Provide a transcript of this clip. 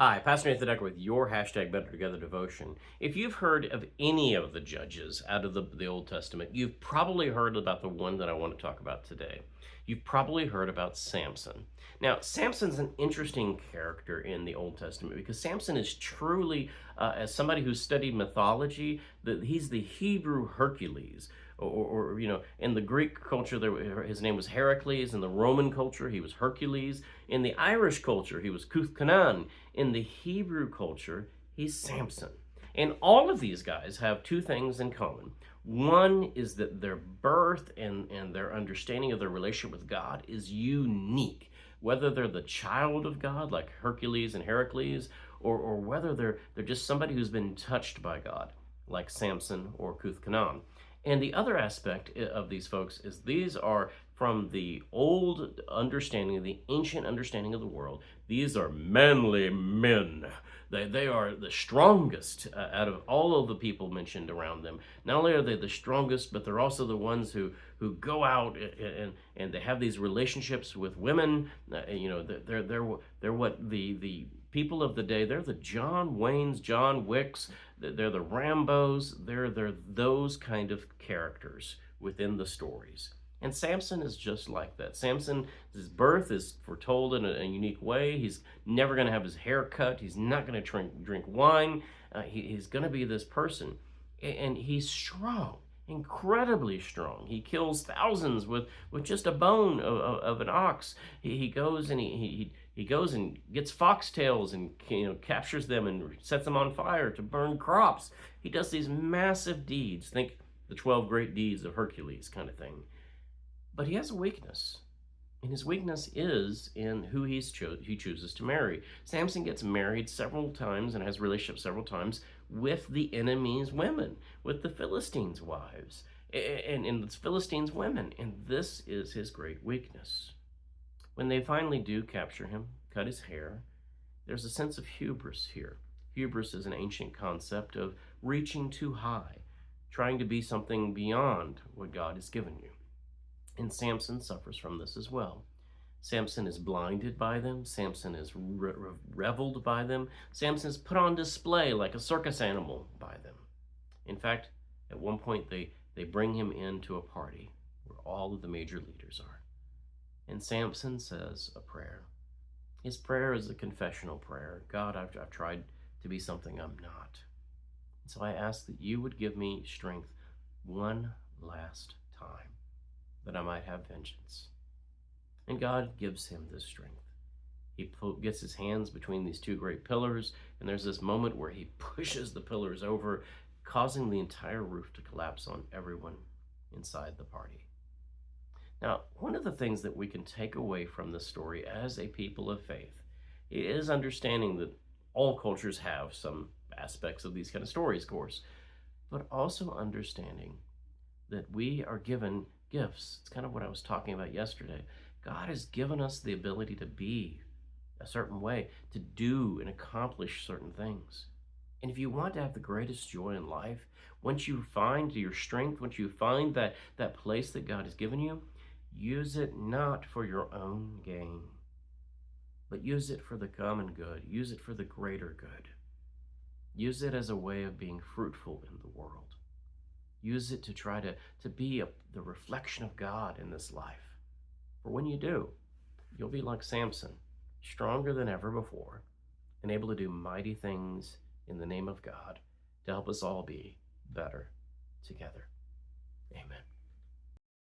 Hi, Pastor Nathan Decker with your hashtag Better Together devotion. If you've heard of any of the judges out of the Old Testament, you've probably heard about the one that I want to talk about today. You've probably heard about Samson. Now, Samson's an interesting character in the Old Testament because Samson is truly, as somebody who studied mythology, that he's the Hebrew Hercules. In the Greek culture, his name was Heracles. In the Roman culture, he was Hercules. In the Irish culture, he was Cuthcanan. In the Hebrew culture, he's Samson. And all of these guys have two things in common. One is that their birth and their understanding of their relationship with God is unique. Whether they're the child of God, like Hercules and Heracles, or whether they're just somebody who's been touched by God, like Samson or Cuthcanan. And the other aspect of these folks is these are from the old understanding, the ancient understanding of the world. These are manly men. They are the strongest out of all of the people mentioned around them. Not only are they the strongest, but they're also the ones who go out and they have these relationships with women. They're what the people of the day. They're the John Waynes, John Wicks. They're the Rambos. They're those kind of characters within the stories. And Samson is just like that. Samson, his birth is foretold in a unique way. He's never going to have his hair cut. He's not going to drink wine. He's going to be this person. And he's strong, incredibly strong. He kills thousands with just a bone of an ox. He goes and he goes and gets foxtails and captures them and sets them on fire to burn crops. He does these massive deeds. Think the 12 great deeds of Hercules kind of thing. But he has a weakness. And his weakness is in who he chooses to marry. Samson gets married several times and has relationships several times with the enemy's women, with the Philistines' wives, and the Philistines' women. And this is his great weakness. When they finally do capture him, cut his hair, there's a sense of hubris here. Hubris is an ancient concept of reaching too high, trying to be something beyond what God has given you. And Samson suffers from this as well. Samson is blinded by them. Samson is reveled by them. Samson is put on display like a circus animal by them. In fact, at one point they bring him into a party where all of the major leaders are. And Samson says a prayer. His prayer is a confessional prayer. God, I've tried to be something I'm not. So I ask that you would give me strength one last time, that I might have vengeance. And God gives him this strength. He gets his hands between these two great pillars, and there's this moment where he pushes the pillars over, causing the entire roof to collapse on everyone inside the party. Now, one of the things that we can take away from this story as a people of faith is understanding that all cultures have some aspects of these kind of stories, of course, but also understanding that we are given gifts. It's kind of what I was talking about yesterday. God has given us the ability to be a certain way, to do and accomplish certain things. And if you want to have the greatest joy in life, once you find your strength, once you find that place that God has given you, use it not for your own gain, but use it for the common good. Use it for the greater good. Use it as a way of being fruitful in the world. Use it to try to be the reflection of God in this life. For when you do, you'll be like Samson, stronger than ever before, and able to do mighty things in the name of God to help us all be better together. Amen.